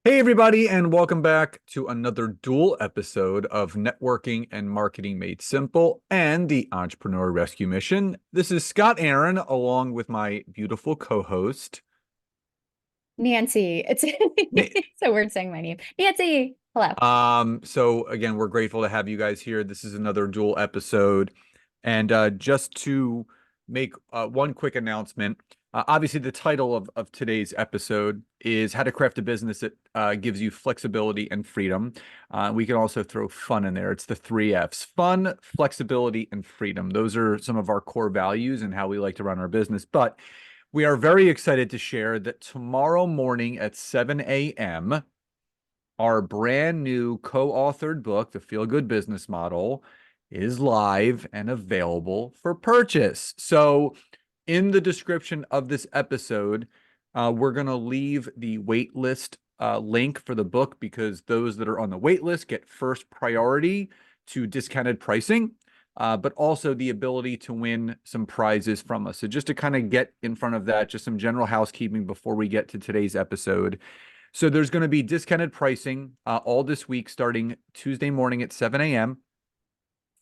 Hey, everybody, and welcome back to another dual episode of Networking and Marketing Made Simple and the Entrepreneur Rescue Mission. This is Scott Aaron, along with my beautiful co-host. Nancy. It's it's so weird saying my name. Nancy. Hello. So again, we're grateful to have you guys here. This is another dual episode. And just to make one quick announcement, obviously the title of today's episode is How to Craft a Business That Gives You Flexibility and Freedom. We can also throw fun in there. It's the three Fs: fun, flexibility, and freedom. Those are some of our core values and how we like to run our business. But we are very excited to share that tomorrow morning at 7 a.m., our brand new co-authored book, The Feel Good Business Model, is live and available for purchase. So, in the description of this episode, we're going to leave the wait list link for the book because those that are on the wait list get first priority to discounted pricing, but also the ability to win some prizes from us. So, just to kind of get in front of that, just some general housekeeping before we get to today's episode. So there's going to be discounted pricing all this week, starting Tuesday morning at 7 a.m.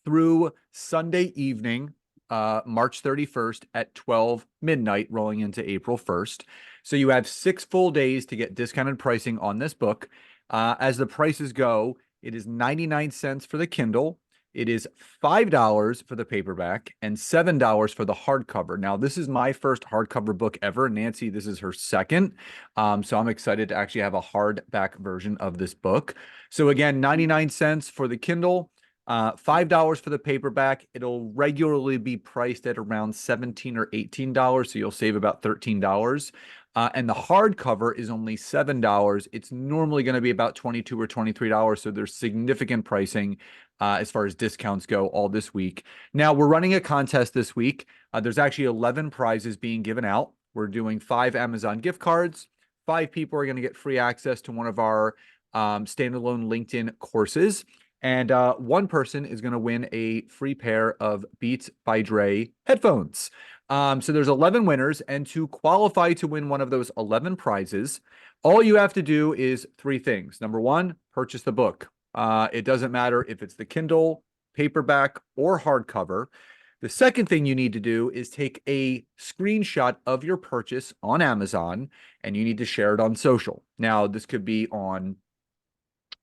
through Sunday evening, March 31st at 12 midnight, rolling into April 1st. So you have 6 full days to get discounted pricing on this book. As the prices go, it is 99 cents for the Kindle. It is $5 for the paperback and $7 for the hardcover. Now, this is my first hardcover book ever. Nancy, this is her second. So I'm excited to actually have a hardback version of this book. So again, 99 cents for the Kindle, $5 for the paperback. It'll regularly be priced at around $17 or $18, so you'll save about $13. And the hardcover is only $7. It's normally going to be about $22 or $23, so there's significant pricing as far as discounts go all this week. Now, we're running a contest this week. There's actually 11 prizes being given out. We're doing 5 Amazon gift cards. 5 people are going to get free access to one of our standalone LinkedIn courses. And one person is going to win a free pair of Beats by Dre headphones. So there's 11 winners, and to qualify to win one of those 11 prizes, all you have to do is 3 things. Number 1, purchase the book. It doesn't matter if it's the Kindle, paperback, or hardcover. The second thing you need to do is take a screenshot of your purchase on Amazon, and you need to share it on social. Now, this could be on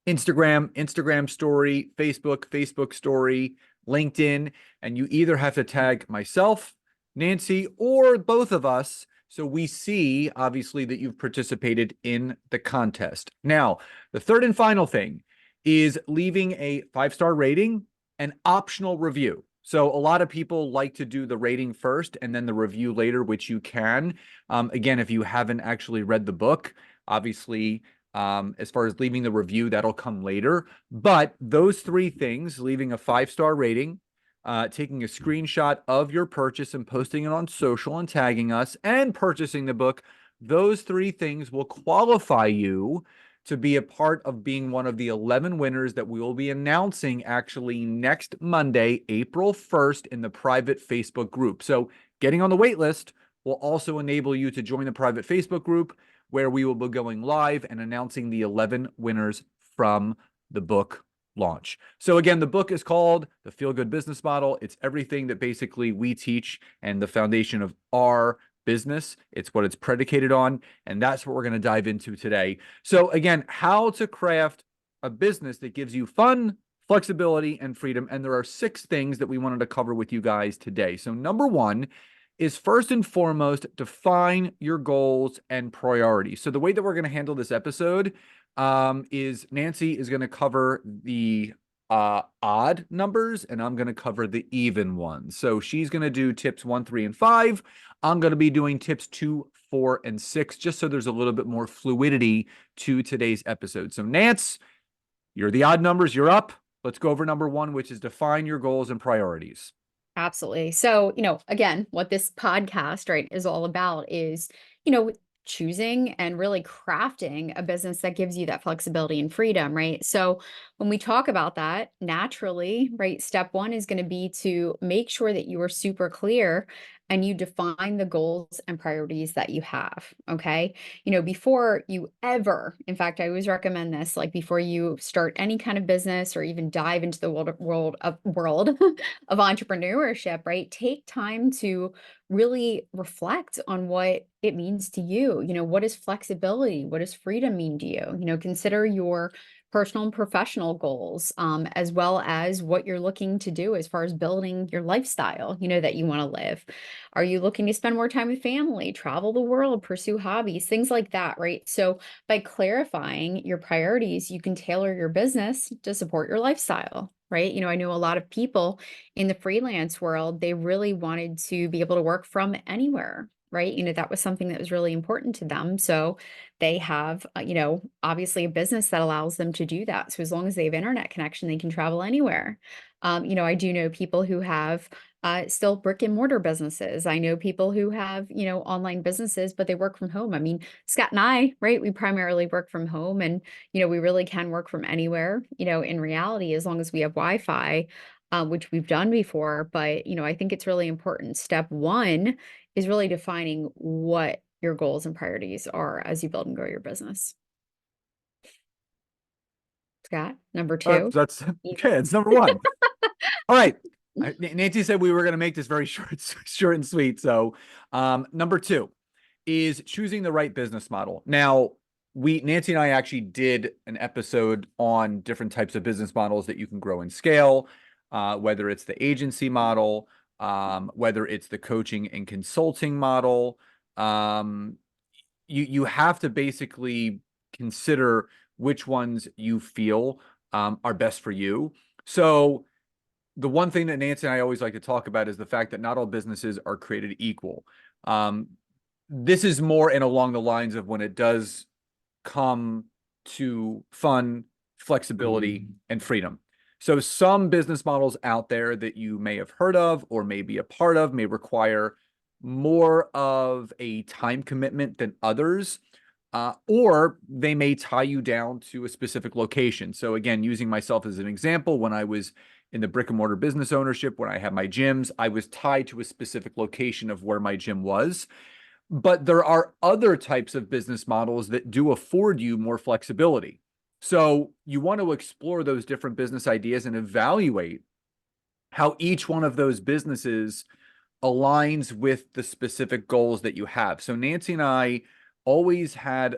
Instagram story, Facebook story, LinkedIn, and you either have to tag myself, Nancy, or both of us so we see, obviously, that you've participated in the contest. Now, the third and final thing is leaving a 5-star rating and optional review. So a lot of people like to do the rating first and then the review later, which you can. Again, if you haven't actually read the book, obviously, as far as leaving the review, that'll come later. But those 3 things, leaving a 5-star rating, taking a screenshot of your purchase and posting it on social and tagging us, and purchasing the book, those 3 things will qualify you to be a part of being one of the 11 winners that we will be announcing actually next Monday, April 1st, in the private Facebook group. So getting on the wait list will also enable you to join the private Facebook group, where we will be going live and announcing the 11 winners from the book launch. So again, the book is called The Feel Good Business Model. It's everything that basically we teach and the foundation of our business. It's what it's predicated on, and that's what we're going to dive into today. So again, how to craft a business that gives you fun, flexibility, and freedom. And there are 6 things that we wanted to cover with you guys today. So number 1 is, first and foremost, define your goals and priorities. So the way that we're going to handle this episode is Nancy is going to cover the odd numbers, and I'm going to cover the even ones. So she's going to do tips 1, 3, and 5. I'm going to be doing tips 2, 4, and 6, just so there's a little bit more fluidity to today's episode. So Nance, you're the odd numbers. You're up. Let's go over number 1, which is define your goals and priorities. Absolutely. So, again, what this podcast, right, is all about is, choosing and really crafting a business that gives you that flexibility and freedom, right? So, when we talk about that, naturally, right, step 1 is going to be to make sure that you are super clear and you define the goals and priorities that you have. Okay. Before you ever, in fact, I always recommend this, like before you start any kind of business or even dive into the world of entrepreneurship, right? Take time to really reflect on what it means to you. What is flexibility? What does freedom mean to you? Consider your personal and professional goals, as well as what you're looking to do as far as building your lifestyle, that you want to live. Are you looking to spend more time with family, travel the world, pursue hobbies, things like that, right? So by clarifying your priorities, you can tailor your business to support your lifestyle. Right. I know a lot of people in the freelance world, they really wanted to be able to work from anywhere. Right. That was something that was really important to them. So they have, obviously a business that allows them to do that. So as long as they have internet connection, they can travel anywhere. I do know people who have still brick and mortar businesses. I know people who have, online businesses, but they work from home. I mean, Scott and I, right, we primarily work from home, and, we really can work from anywhere, in reality, as long as we have Wi-Fi, which we've done before. But, I think it's really important. Step one is really defining what your goals and priorities are as you build and grow your business. Scott, number two. That's okay. It's number one. All right. Nancy said we were going to make this very short and sweet. So, number two is choosing the right business model. Now, Nancy and I actually did an episode on different types of business models that you can grow and scale, whether it's the agency model, whether it's the coaching and consulting model. You have to basically consider which ones you feel are best for you. So the one thing that Nancy and I always like to talk about is the fact that not all businesses are created equal. This is more and along the lines of when it does come to fun, flexibility, and freedom. So some business models out there that you may have heard of or may be a part of may require more of a time commitment than others, or they may tie you down to a specific location. So again, using myself as an example, when I was in the brick and mortar business ownership, when I had my gyms, I was tied to a specific location of where my gym was. But there are other types of business models that do afford you more flexibility. So you want to explore those different business ideas and evaluate how each one of those businesses aligns with the specific goals that you have. So Nancy and I always had,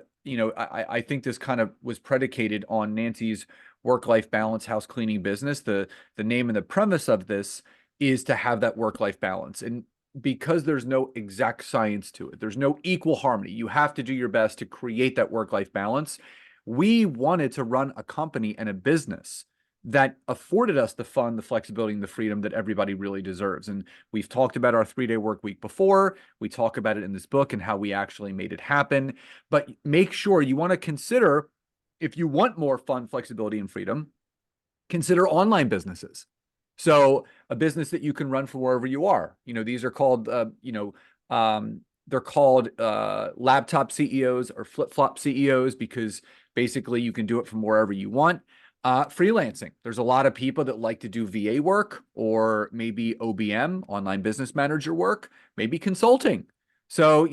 I think this kind of was predicated on Nancy's work-life balance house cleaning business. The name and the premise of this is to have that work-life balance. And because there's no exact science to it, there's no equal harmony. You have to do your best to create that work-life balance. We wanted to run a company and a business that afforded us the fun, the flexibility, and the freedom that everybody really deserves. And we've talked about our 3-day work week before. We talk about it in this book and how we actually made it happen. But make sure you want to consider, if you want more fun, flexibility, and freedom, consider online businesses. So a business that you can run from wherever you are. These are called, they're called laptop CEOs or flip-flop CEOs, because basically you can do it from wherever you want. Freelancing. There's a lot of people that like to do VA work, or maybe OBM, online business manager work, maybe consulting. So,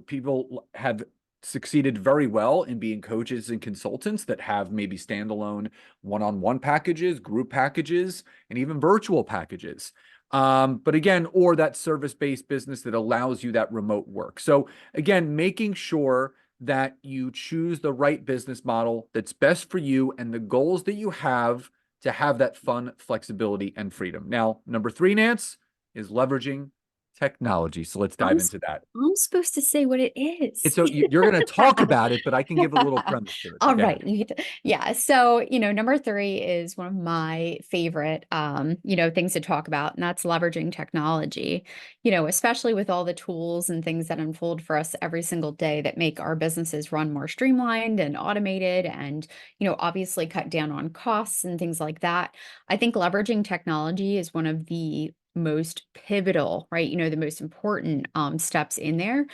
people have succeeded very well in being coaches and consultants that have maybe standalone one-on-one packages, group packages, and even virtual packages. But again, or that service-based business that allows you that remote work. So again, making sure that you choose the right business model that's best for you and the goals that you have to have that fun, flexibility, and freedom. Now, number 3, Nance, is leveraging technology. So let's dive into that. I'm supposed to say what it is. So you're going to talk about it, but I can give a little premise to it. All right. Yeah. So, number 3 is one of my favorite, things to talk about, and that's leveraging technology, especially with all the tools and things that unfold for us every single day that make our businesses run more streamlined and automated and, obviously cut down on costs and things like that. I think leveraging technology is one of the most pivotal, right? The most important steps in there,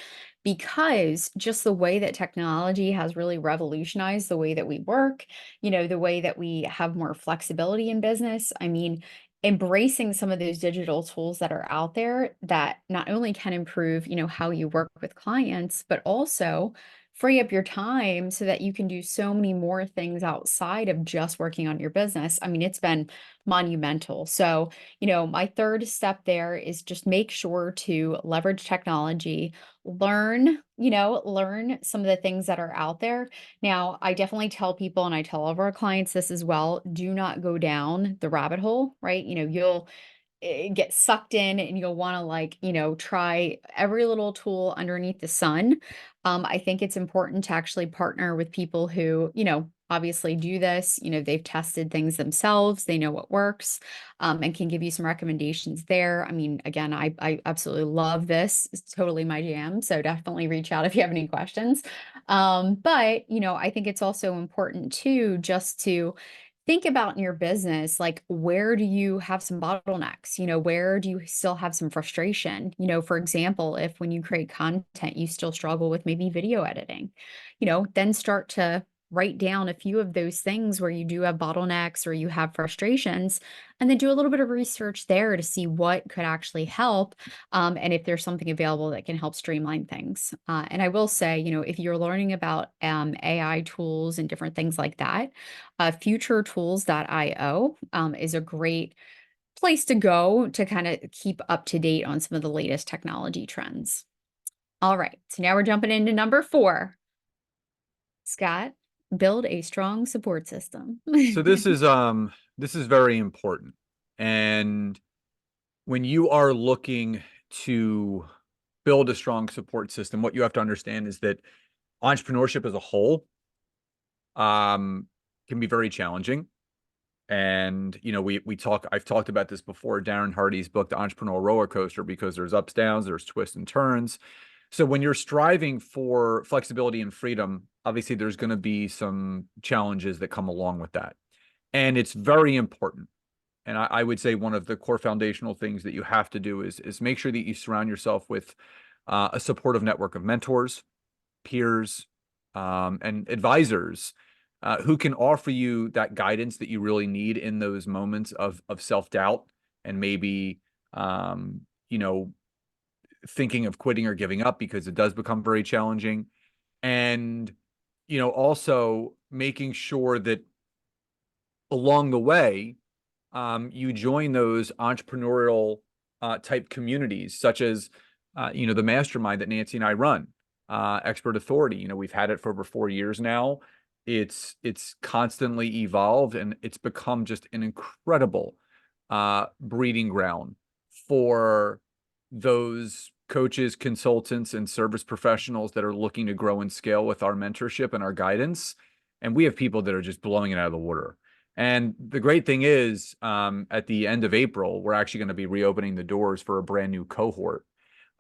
because just the way that technology has really revolutionized the way that we work, the way that we have more flexibility in business. I mean, embracing some of those digital tools that are out there that not only can improve, how you work with clients, but also free up your time so that you can do so many more things outside of just working on your business. I mean, it's been monumental. So, my third step there is just make sure to leverage technology, learn some of the things that are out there. Now, I definitely tell people, and I tell all of our clients this as well, do not go down the rabbit hole, right? You'll get sucked in and you'll want to try every little tool underneath the sun. I think it's important to actually partner with people who, obviously do this. They've tested things themselves, they know what works, and can give you some recommendations there. I mean, again, I absolutely love this. It's totally my jam. So definitely reach out if you have any questions. But I think it's also important too, just to think about in your business, like, where do you have some bottlenecks? Where do you still have some frustration? For example, if when you create content, you still struggle with maybe video editing, then start to write down a few of those things where you do have bottlenecks or you have frustrations, and then do a little bit of research there to see what could actually help. And if there's something available that can help streamline things. And I will say, if you're learning about AI tools and different things like that, futuretools.io is a great place to go to kind of keep up to date on some of the latest technology trends. All right, so now we're jumping into number 4. Scott, build a strong support system. So this is very important. And when you are looking to build a strong support system, what you have to understand is that entrepreneurship as a whole can be very challenging. And I've talked about this before, Darren Hardy's book, The Entrepreneurial Roller Coaster, because there's ups, downs, there's twists and turns. So when you're striving for flexibility and freedom, obviously there's going to be some challenges that come along with that. And it's very important. And I would say one of the core foundational things that you have to do is make sure that you surround yourself with a supportive network of mentors, peers, and advisors who can offer you that guidance that you really need in those moments of self-doubt and maybe you know thinking of quitting or giving up, because it does become very challenging. And also making sure that along the way you join those entrepreneurial type communities, such as the mastermind that Nancy and I run, Expert Authority. We've had it for over 4 years now. It's constantly evolved, and it's become just an incredible breeding ground for those coaches, consultants, and service professionals that are looking to grow and scale with our mentorship and our guidance. And we have people that are just blowing it out of the water. And the great thing is, at the end of April, we're actually going to be reopening the doors for a brand new cohort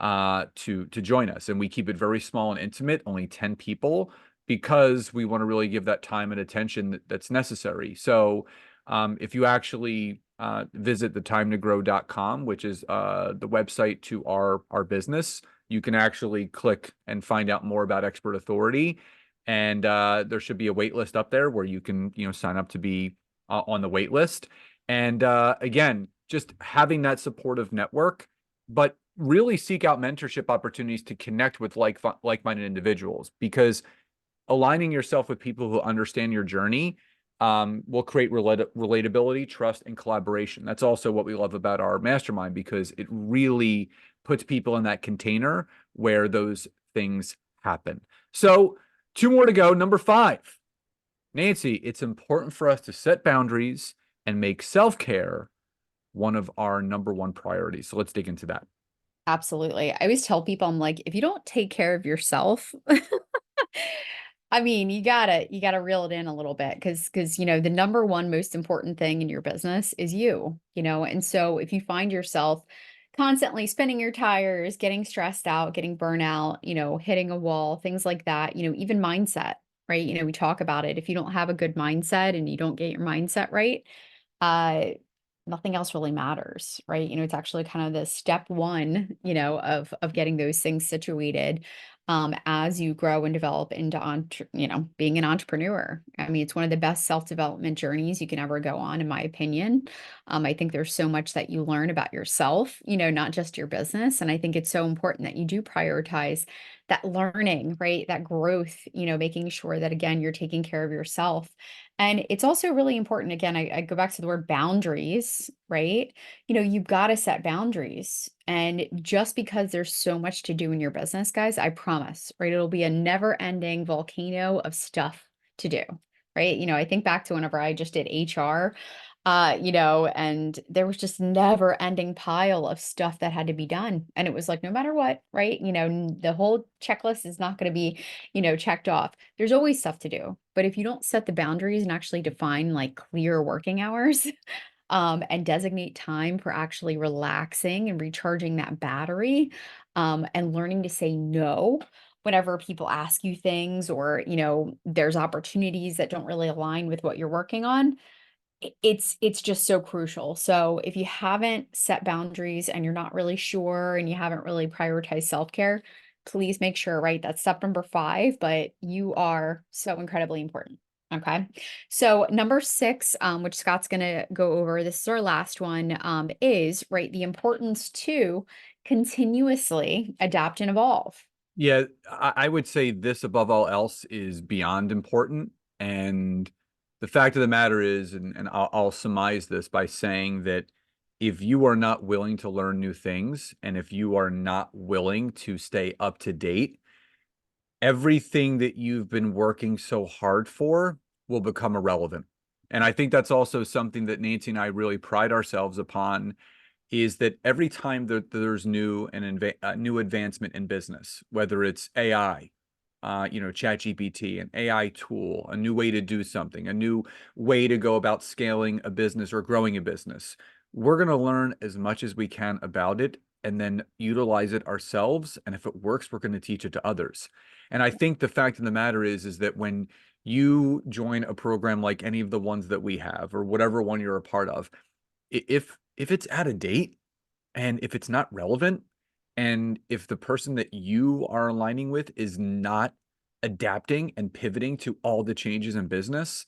to join us. And we keep it very small and intimate, only 10 people, because we want to really give that time and attention that's necessary. So if you actually visit thetimetogrowcom, which is the website to our business, you can actually click and find out more about Expert Authority. And there should be a wait list up there where you can sign up to be on the wait list. And again, just having that supportive network, but really seek out mentorship opportunities to connect with like-minded individuals, because aligning yourself with people who understand your journey will create relatability, trust, and collaboration. That's also what we love about our mastermind, because it really puts people in that container where those things happen. So 2 more to go. Number 5, Nancy, it's important for us to set boundaries and make self-care one of our number 1 priorities. So let's dig into that. Absolutely. I always tell people, I'm like, if you don't take care of yourself, I mean, you gotta reel it in a little bit, because the number 1 most important thing in your business is you, and so if you find yourself constantly spinning your tires, getting stressed out, getting burnout, hitting a wall, things like that, even mindset, right? We talk about it. If you don't have a good mindset and you don't get your mindset right, uh, nothing else really matters, right? It's actually kind of the step 1, of getting those things situated. as you grow and develop into being an entrepreneur. I mean, it's one of the best self-development journeys you can ever go on, in my opinion. I think there's so much that you learn about yourself, not just your business. And I think it's so important that you do prioritize that learning, right? That growth, making sure that again, you're taking care of yourself. And it's also really important, again, I go back to the word boundaries, right? You've got to set boundaries. And just because there's so much to do in your business, guys, I promise, right? It'll be a never ending volcano of stuff to do, right? I think back to whenever I just did HR, and there was just never ending pile of stuff that had to be done. And it was like, no matter what, right? The whole checklist is not going to be, checked off. There's always stuff to do. But if you don't set the boundaries and actually define like clear working hours, and designate time for actually relaxing and recharging that battery, and learning to say no whenever people ask you things, or there's opportunities that don't really align with what you're working on. It's just so crucial. So if you haven't set boundaries and you're not really sure and you haven't really prioritized self-care, please make sure, right? That's step number 5, but you are so incredibly important. Okay. So number 6, which Scott's gonna go over, this is our last one, is right, the importance to continuously adapt and evolve. Yeah, I would say this above all else is beyond important. And the fact of the matter is, and I'll surmise this by saying that if you are not willing to learn new things, and if you are not willing to stay up to date, everything that you've been working so hard for will become irrelevant. And I think that's also something that Nancy and I really pride ourselves upon, is that every time that there's new advancement in business, whether it's AI, ChatGPT, an AI tool, a new way to do something, a new way to go about scaling a business or growing a business, we're going to learn as much as we can about it and then utilize it ourselves. And if it works, we're going to teach it to others. And I think the fact of the matter is that when you join a program like any of the ones that we have, or whatever one you're a part of, if it's out of date and if it's not relevant, and if the person that you are aligning with is not adapting and pivoting to all the changes in business,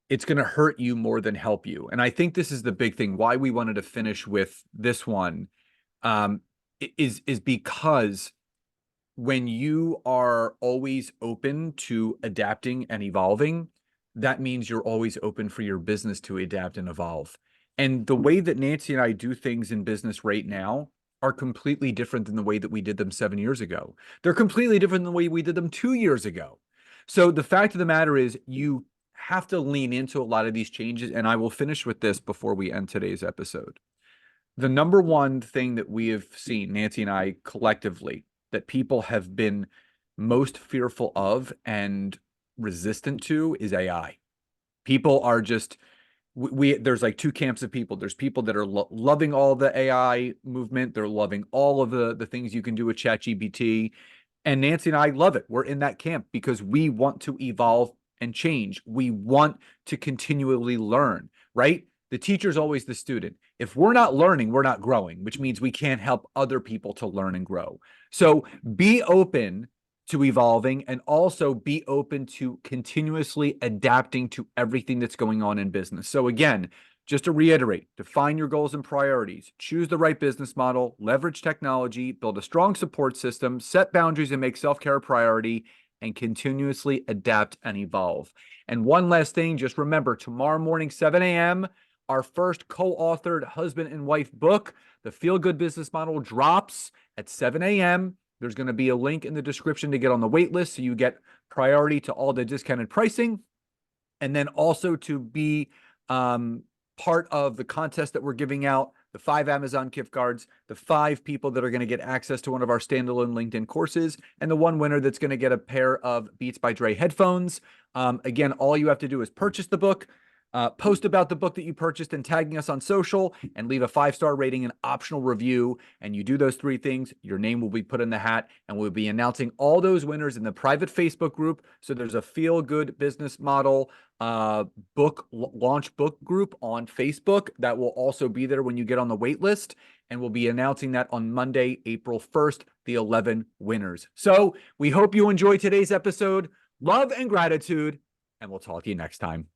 it's going to hurt you more than help you. And I think this is the big thing why we wanted to finish with this one, is because when you are always open to adapting and evolving, that means you're always open for your business to adapt and evolve. And the way that Nancy and I do things in business right now are completely different than the way that we did them 7 years ago. They're completely different than the way we did them 2 years ago. So the fact of the matter is, you have to lean into a lot of these changes. And I will finish with this before we end today's episode. The number one thing that we have seen, Nancy and I collectively, that people have been most fearful of and resistant to is AI. People are just, there's like two camps of people. There's people that are loving all the AI movement. They're loving all of the things you can do with ChatGPT. And Nancy and I love it. We're in that camp because we want to evolve and change. We want to continually learn, right? The teacher's always the student. If we're not learning, we're not growing, which means we can't help other people to learn and grow. So be open to evolving, and also be open to continuously adapting to everything that's going on in business. So again, just to reiterate, define your goals and priorities, choose the right business model, leverage technology, build a strong support system, set boundaries and make self-care a priority, and continuously adapt and evolve. And one last thing, just remember, tomorrow morning, 7 a.m., our first co-authored husband and wife book, The Feel Good Business Model, drops at 7 a.m. There's going to be a link in the description to get on the wait list so you get priority to all the discounted pricing. And then also to be part of the contest that we're giving out, the 5 Amazon gift cards, the 5 people that are going to get access to one of our standalone LinkedIn courses, and the 1 winner that's going to get a pair of Beats by Dre headphones. Again, all you have to do is purchase the book, post about the book that you purchased and tagging us on social, and leave a 5-star rating and optional review. And you do those 3 things, your name will be put in the hat, and we'll be announcing all those winners in the private Facebook group. So there's a Feel Good Business Model book launch book group on Facebook that will also be there when you get on the wait list. And we'll be announcing that on Monday, April 1st. the 11 winners. So we hope you enjoyed today's episode. Love and gratitude, and we'll talk to you next time.